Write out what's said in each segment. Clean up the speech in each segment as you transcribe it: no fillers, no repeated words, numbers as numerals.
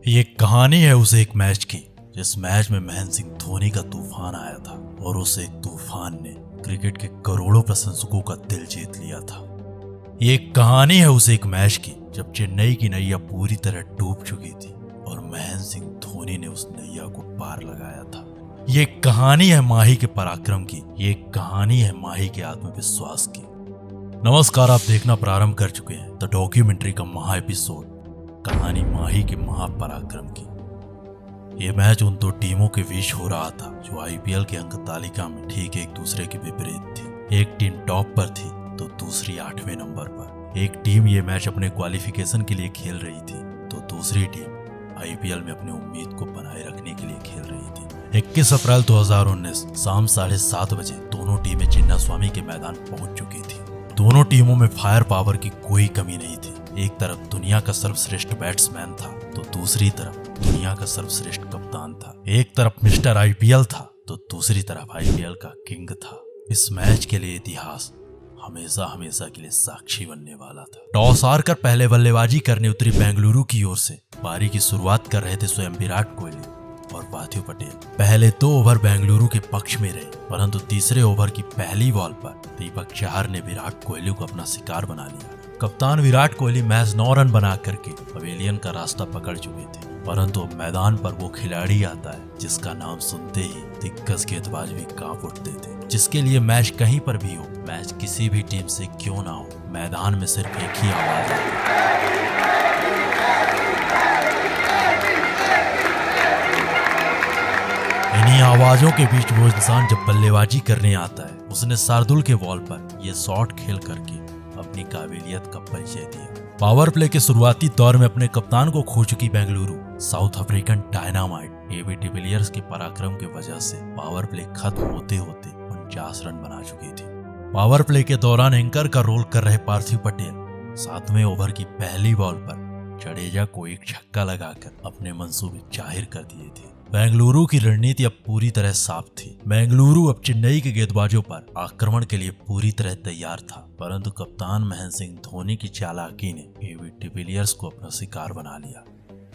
ये कहानी है उस एक मैच की जिस मैच में महेंद्र सिंह धोनी का तूफान आया था और उस एक तूफान ने क्रिकेट के करोड़ों प्रशंसकों का दिल जीत लिया था। ये कहानी है उस एक मैच की जब चेन्नई की नैया पूरी तरह डूब चुकी थी और महेंद्र सिंह धोनी ने उस नैया को पार लगाया था। ये कहानी है माही के पराक्रम की, ये कहानी है माही के आत्मविश्वास की। नमस्कार, आप देखना प्रारंभ कर चुके हैं द डॉक्यूमेंट्री का महा एपिसोड, कहानी माही के महापराक्रम की। ये मैच उन दो टीमों के बीच हो रहा था जो आईपीएल के अंक तालिका में ठीक एक दूसरे के विपरीत थी। एक टीम टॉप पर थी तो दूसरी 8वें नंबर पर। एक टीम ये मैच अपने क्वालिफिकेशन के लिए खेल रही थी तो दूसरी टीम आईपीएल में अपनी उम्मीद को बनाए रखने के लिए खेल रही थी। 21 अप्रैल 2019 शाम 7:30 बजे दोनों टीमें चिन्नास्वामी के मैदान पहुंच चुकी थी। दोनों टीमों में फायर पावर की कोई कमी नहीं थी। एक तरफ दुनिया का सर्वश्रेष्ठ बैट्समैन था तो दूसरी तरफ दुनिया का सर्वश्रेष्ठ कप्तान था। एक तरफ मिस्टर आईपीएल था तो दूसरी तरफ आईपीएल का किंग था। इस मैच के लिए इतिहास हमेशा हमेशा के लिए साक्षी बनने वाला था। टॉस हारकर पहले बल्लेबाजी करने उतरी बेंगलुरु की ओर से पारी की शुरुआत कर रहे थे स्वयं विराट कोहली और पार्थिव पटेल। पहले 2 ओवर बेंगलुरु के पक्ष में रहे, परंतु तीसरे ओवर की पहली बॉल पर दीपक चहर ने विराट कोहली को अपना शिकार बना लिया। कप्तान विराट कोहली मैच 9 रन बना करके पवेलियन का रास्ता पकड़ चुके थे, परंतु अब मैदान पर वो खिलाड़ी आता है जिसका नाम सुनते ही दिग्गज गेंदबाज भी कांप उठते थे। जिसके लिए मैच कहीं पर भी हो, मैच किसी भी टीम से क्यों ना हो, मैदान में सिर्फ एक ही आवाज आती है। इन्हीं आवाजों के बीच वो इंसान जब बल्लेबाजी करने आता है, उसने शार्दुल के बॉल पर ये शॉट खेल करके अपनी काबिलियत का परिचय दिया। पावर प्ले के शुरुआती दौर में अपने कप्तान को खो चुकी Bengaluru South African dynamite AB de Villiers के पराक्रम की वजह से पावर प्ले खत्म होते होते 49 रन बना चुकी थी। पावर प्ले के दौरान एंकर का रोल कर रहे पार्थिव पटेल 7वें ओवर की पहली बॉल पर जडेजा को एक छक्का लगाकर अपने मंसूबे जाहिर कर दिए थे। बेंगलुरु की रणनीति अब पूरी तरह साफ थी। बेंगलुरु अब चेन्नई के गेंदबाजों पर आक्रमण के लिए पूरी तरह तैयार था, परंतु कप्तान महेंद्र सिंह धोनी की चालाकी ने एबी डिविलियर्स को अपना शिकार बना लिया।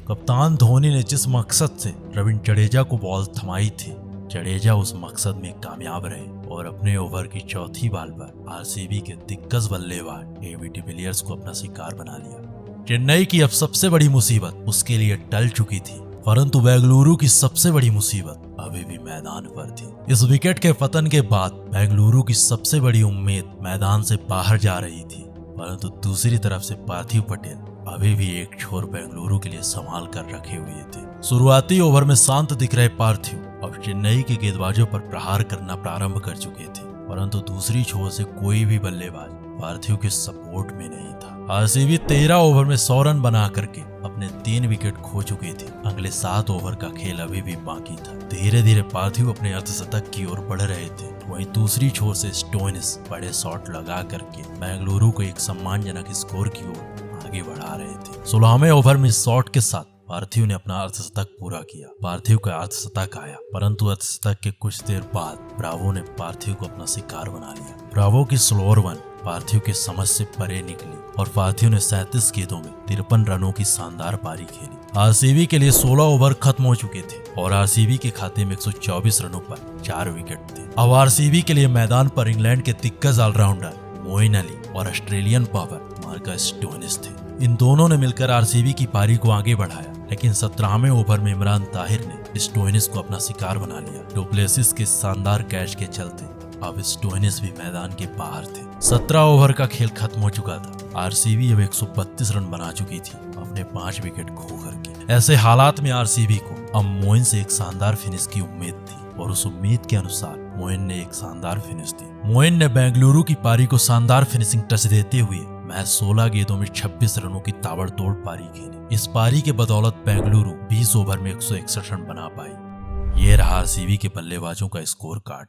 कप्तान धोनी ने जिस मकसद से रविंद्र जडेजा को बॉल थमाई थी, जडेजा उस मकसद में कामयाब रहे और अपने ओवर की चौथी बॉल पर आरसीबी के दिग्गज बल्लेबाज एबी डिविलियर्स को अपना शिकार बना लिया। चेन्नई की अब सबसे बड़ी मुसीबत उसके लिए टल चुकी थी, परंतु बेंगलुरु की सबसे बड़ी मुसीबत अभी भी मैदान पर थी। इस विकेट के पतन के बाद बेंगलुरु की सबसे बड़ी उम्मीद मैदान से बाहर जा रही थी, परंतु दूसरी तरफ से पार्थिव पटेल अभी भी एक छोर बेंगलुरु के लिए संभाल कर रखे हुए थे। शुरुआती ओवर में शांत दिख रहे पार्थिव अब चेन्नई के गेंदबाजों पर प्रहार करना प्रारंभ कर चुके थे, परंतु दूसरी छोर से कोई भी बल्लेबाज पार्थिव के सपोर्ट में नहीं था। आरसीबी 13 ओवर में 100 रन बना करके अपने 3 विकेट खो चुके थे। अगले 7 ओवर का खेल अभी भी बाकी था। धीरे धीरे पार्थिव अपने अर्धशतक की ओर बढ़ रहे थे। वहीं दूसरी छोर से स्टोइनिस बड़े शॉट लगा करके बेंगलुरु को एक सम्मानजनक स्कोर की ओर आगे बढ़ा रहे थे। 16वें ओवर में शॉट के साथ पार्थिव ने अपना अर्धशतक पूरा किया। पार्थिव का अर्धशतक आया, परंतु अर्धशतक के कुछ देर बाद ब्रावो ने पार्थिव को अपना शिकार बना लिया। ब्रावो की स्लोअर वन पार्थिव के समझ से परे निकली और पार्थिव ने 37 गेंदों में 53 रनों की शानदार पारी खेली। आरसीबी के लिए 16 ओवर खत्म हो चुके थे और आरसीबी के खाते में 124 रनों पर 4 विकेट थे। अब आरसीबी के लिए मैदान पर इंग्लैंड के दिग्गज ऑलराउंडर मोइन अली और ऑस्ट्रेलियन पावर मार्कस स्टोइनिस थे। इन दोनों ने मिलकर आरसीबी की पारी को आगे बढ़ाया, लेकिन 17वें ओवर में इमरान ताहिर ने स्टोइनिस को अपना शिकार बना लिया। डुप्लेसिस के शानदार कैच के चलते अब स्टोइनिस भी मैदान के बाहर थे। 17 ओवर का खेल खत्म हो चुका था। आरसीबी अब 132 रन बना चुकी थी अपने 5 विकेट खो करके। ऐसे हालात में आरसीबी को अब मोइन से एक शानदार फिनिश की उम्मीद थी और उस उम्मीद के अनुसार मोइन ने एक शानदार फिनिश दी। मोइन ने बेंगलुरु की पारी को शानदार फिनिशिंग टच देते हुए मैच 16 गेंदों में 26 रनों की ताबड़तोड़ पारी खेली। इस पारी के बदौलत बेंगलुरु 20 ओवर में 161 रन बना पाई। ये रहा आरसीबी के बल्लेबाजों का स्कोर कार्ड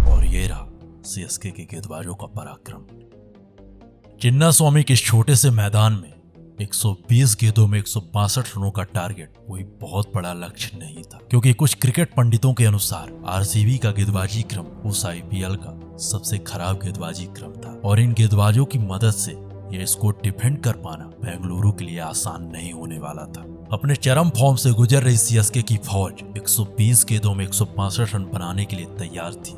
और ये रहा सीएसके के गेंदबाजों का पराक्रम। चिन्नास्वामी के इस छोटे से मैदान में 120 गेंदों में 162 रनों का टारगेट कोई बहुत बड़ा लक्ष्य नहीं था, क्योंकि कुछ क्रिकेट पंडितों के अनुसार आरसीबी का गेंदबाजी क्रम उस आईपीएल का सबसे खराब गेंदबाजी क्रम था और इन गेंदबाजों की मदद से ये स्कोर डिफेंड कर पाना बेंगलुरु के लिए आसान नहीं होने वाला था। अपने चरम फॉर्म से गुजर रही सीएसके की फौज 120 गेंदों में 165 रन बनाने के लिए तैयार थी,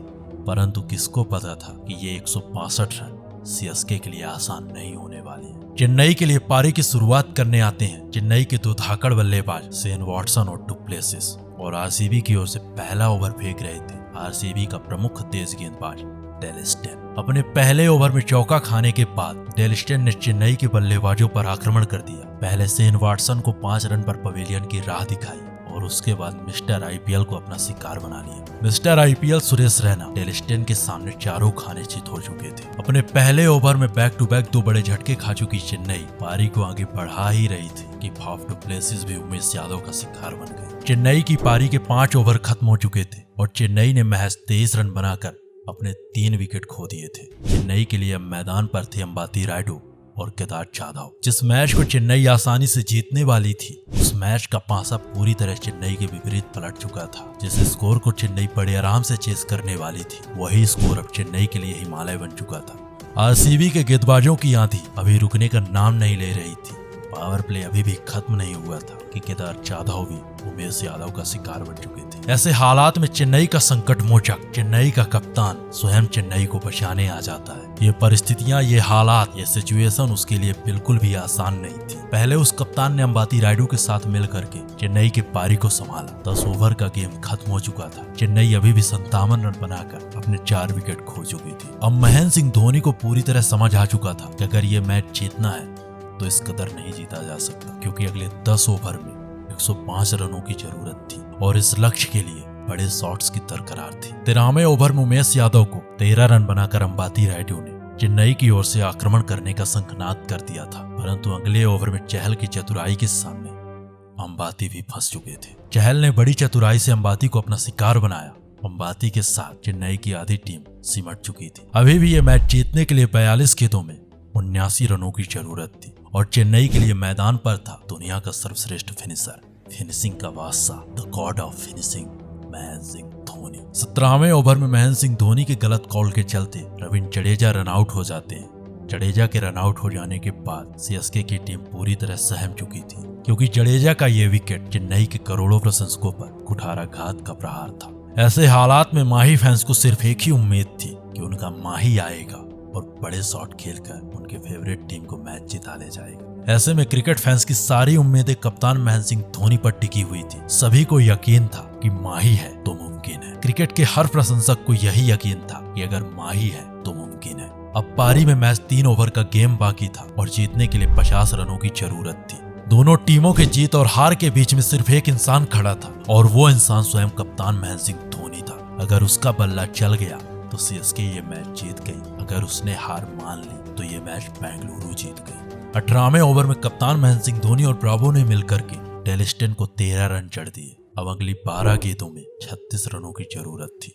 परंतु किसको पता था कि ये 165 रन सीएसके के लिए आसान नहीं होने वाले हैं। चेन्नई के लिए पारी की शुरुआत करने आते हैं चेन्नई के दो धाकड़ बल्लेबाज शेन वॉटसन और डुप्लेसिस, और आरसीबी की ओर से पहला ओवर फेंक रहे थे आरसीबी का प्रमुख तेज गेंदबाज डेल स्टेन। अपने पहले ओवर में चौका खाने के बाद डेल स्टेन ने चेन्नई के बल्लेबाजों पर आक्रमण कर दिया। पहले शेन वॉटसन को 5 रन पर पवेलियन की राह दिखाई और उसके बाद मिस्टर आईपीएल को अपना शिकार बना लिया। Mister IPL Suresh Raina Dale Steyn के सामने चारों खाने चित हो चुके थे। अपने पहले ओवर में बैक टू बैक 2 बड़े झटके खा चुकी चेन्नई पारी को आगे बढ़ा ही रही थी कि फाफ डुप्लेसिस भी उमेश यादव का शिकार बन गए। चेन्नई की पारी के 5 ओवर खत्म हो चुके थे और चेन्नई ने महज 23 रन बनाकर अपने 3 विकेट खो दिए थे। चेन्नई के लिए अब मैदान पर थे अंबाती रायडू और केदार जाधव। जिस मैच को चेन्नई आसानी से जीतने वाली थी उस मैच का पासा पूरी तरह चेन्नई के विपरीत पलट चुका था। जिस स्कोर को चेन्नई बड़े आराम से चेस करने वाली थी वही स्कोर अब चेन्नई के लिए हिमालय बन चुका था। आरसीबी के गेंदबाजों की आंधी अभी रुकने का नाम नहीं ले रही थी। पावर प्ले अभी भी खत्म नहीं हुआ था कि केदार जाधव भी उमेश यादव का शिकार बन चुके थे। ऐसे हालात में चेन्नई का संकट मोचक, चेन्नई का कप्तान स्वयं चेन्नई को बचाने आ जाता है। ये परिस्थितियां, ये हालात, ये सिचुएशन उसके लिए बिल्कुल भी आसान नहीं थी। पहले उस कप्तान ने अंबाती रायडू के साथ मिल करके चेन्नई की पारी को संभाला। 10 ओवर का गेम खत्म हो चुका था। चेन्नई अभी भी 57 रन बनाकर अपने 4 विकेट खो चुकी थी। अब महेंद्र सिंह धोनी को पूरी तरह समझ आ चुका था कि अगर ये मैच जीतना है तो इस कदर नहीं जीता जा सकता, क्योंकि अगले 10 ओवर में 105 रनों की जरूरत थी और इस लक्ष्य के लिए बड़े शॉट्स की दरकार थी। 13वें ओवर में उमेश यादव को 13 रन बनाकर अंबाती रायडू ने चेन्नई की ओर से आक्रमण करने का शंखनाद कर दिया था, परंतु अगले ओवर में चहल की चतुराई के सामने अंबाती भी फंस चुके थे। चहल ने बड़ी चतुराई से अंबाती को अपना शिकार बनाया। अंबाती के साथ चेन्नई की आधी टीम सिमट चुकी थी। अभी भी ये मैच जीतने के लिए 42 गेंदों में 79 रनों की जरूरत थी और चेन्नई के लिए मैदान पर था दुनिया का सर्वश्रेष्ठ फिनिशर, फिनिशिंग का बादशाह, the god of finishing, Mahendra Singh Dhoni. 17वें ओवर में महेंद्र सिंह धोनी के गलत कॉल के चलते रविंद्र जडेजा रन आउट हो जाते हैं। जडेजा के रन आउट हो जाने के बाद सीएसके की टीम पूरी तरह सहम चुकी थी, क्योंकि जडेजा का ये विकेट चेन्नई के करोड़ों प्रशंसकों पर कुठाराघात का प्रहार था। ऐसे हालात में माही फैंस को सिर्फ एक ही उम्मीद थी कि उनका माही आएगा और बड़े शॉट खेलकर उनके फेवरेट टीम को मैच जिता ले जाएगा। ऐसे में क्रिकेट फैंस की सारी उम्मीदें कप्तान महेंद्र सिंह धोनी पर टिकी हुई थी। सभी को यकीन था कि माही है तो मुमकिन है। क्रिकेट के हर प्रशंसक को यही यकीन था कि अगर माही है तो मुमकिन है। अब पारी में मैच 3 ओवर का गेम बाकी था और जीतने के लिए 50 रनों की जरूरत थी। दोनों टीमों के जीत और हार के बीच में सिर्फ एक इंसान खड़ा था और वो इंसान स्वयं कप्तान महेंद्र सिंह धोनी था। अगर उसका बल्ला चल गया तो सीएसके ये मैच जीत गई, अगर उसने हार मान ली तो ये मैच बेंगलुरु जीत गई। 18वें ओवर में कप्तान महेंद्र सिंह धोनी और ब्रावो ने मिलकर के डेल स्टेन को 13 रन चढ़ दिए। अब अगली 12 गेंदों में 36 रनों की जरूरत थी।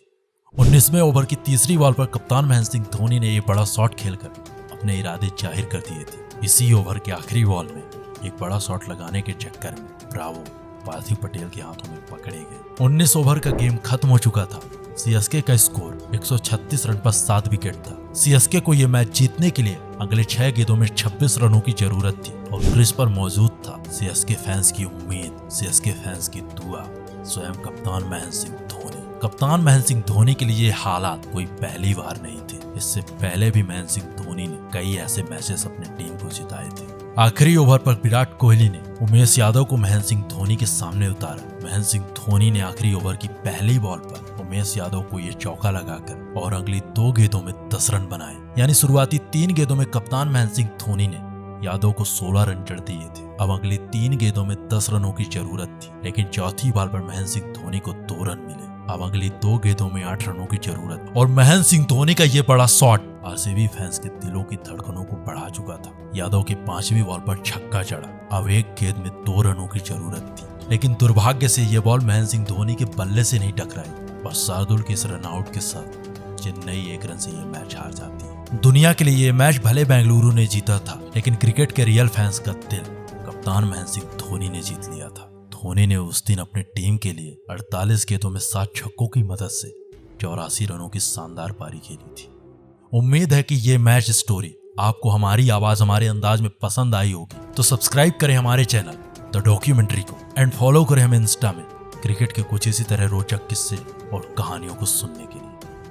19वें ओवर की तीसरी बॉल पर कप्तान महेंद्र सिंह धोनी ने ये बड़ा शॉट खेलकर अपने इरादे जाहिर कर दिए थे। इसी ओवर के आखिरी बॉल में एक बड़ा शॉट लगाने के चक्कर में ब्रावो पार्थिव पटेल के हाथों में पकड़े गए। 19 ओवर का गेम खत्म हो चुका था। सीएसके का स्कोर 136 रन पर 7 विकेट था। सीएसके को यह मैच जीतने के लिए अगले 6 गेंदों में 26 रनों की जरूरत थी और क्रीज पर मौजूद था सीएसके फैंस की उम्मीद, सीएसके फैंस की दुआ, स्वयं कप्तान महेंद्र सिंह धोनी। कप्तान महेंद्र सिंह धोनी के लिए ये हालात कोई पहली बार नहीं थे। इससे पहले भी महेंद्र सिंह धोनी ने कई ऐसे मैचेस अपनी टीम को जिताए थे। आखिरी ओवर पर विराट कोहली ने उमेश यादव को महेंद्र सिंह धोनी के सामने उतारा। महेंद्र सिंह धोनी ने आखिरी ओवर की पहली बॉल पर उमेश यादव को ये चौका लगाकर और अगली 2 गेंदों में 10 रन बनाए। यानी शुरुआती 3 गेंदों में कप्तान महेंद्र सिंह धोनी ने यादव को 16 रन चढ़ दिए थे। अब अगली 3 गेंदों में 10 रनों की जरूरत थी, लेकिन चौथी बॉल पर महेंद्र सिंह धोनी को 2 रन मिले। अब अगली 2 गेंदों में 8 रनों की जरूरत और महेंद्र सिंह धोनी का ये बड़ा शॉट आरसीबी फैंस के दिलों की धड़कनों को बढ़ा चुका था। यादव के 5वीं बॉल पर छक्का चढ़ा। अब एक गेंद में 2 रनों की जरूरत थी, लेकिन दुर्भाग्य से ये बॉल महेंद्र सिंह धोनी के बल्ले से नहीं टकराई और शार्दुल के इस रन आउट के साथ चेन्नई 1 रन से ये मैच हार जाती है। दुनिया के लिए ये मैच भले बेंगलुरु ने जीता था, लेकिन क्रिकेट के रियल फैंस का दिल कप्तान महेंद्र सिंह धोनी ने जीत लिया था। धोनी ने उस दिन अपनी टीम के लिए 48 गेंदों में 7 छक्कों की मदद से 84 रनों की शानदार पारी खेली थी। उम्मीद है कि ये मैच स्टोरी आपको हमारी आवाज हमारे अंदाज में पसंद आई होगी तो सब्सक्राइब करें हमारे चैनल द डॉक्यूमेंट्री को एंड फॉलो करें हमें इंस्टा में क्रिकेट के कुछ इसी तरह रोचक किस्से और कहानियों को सुनने के लिए।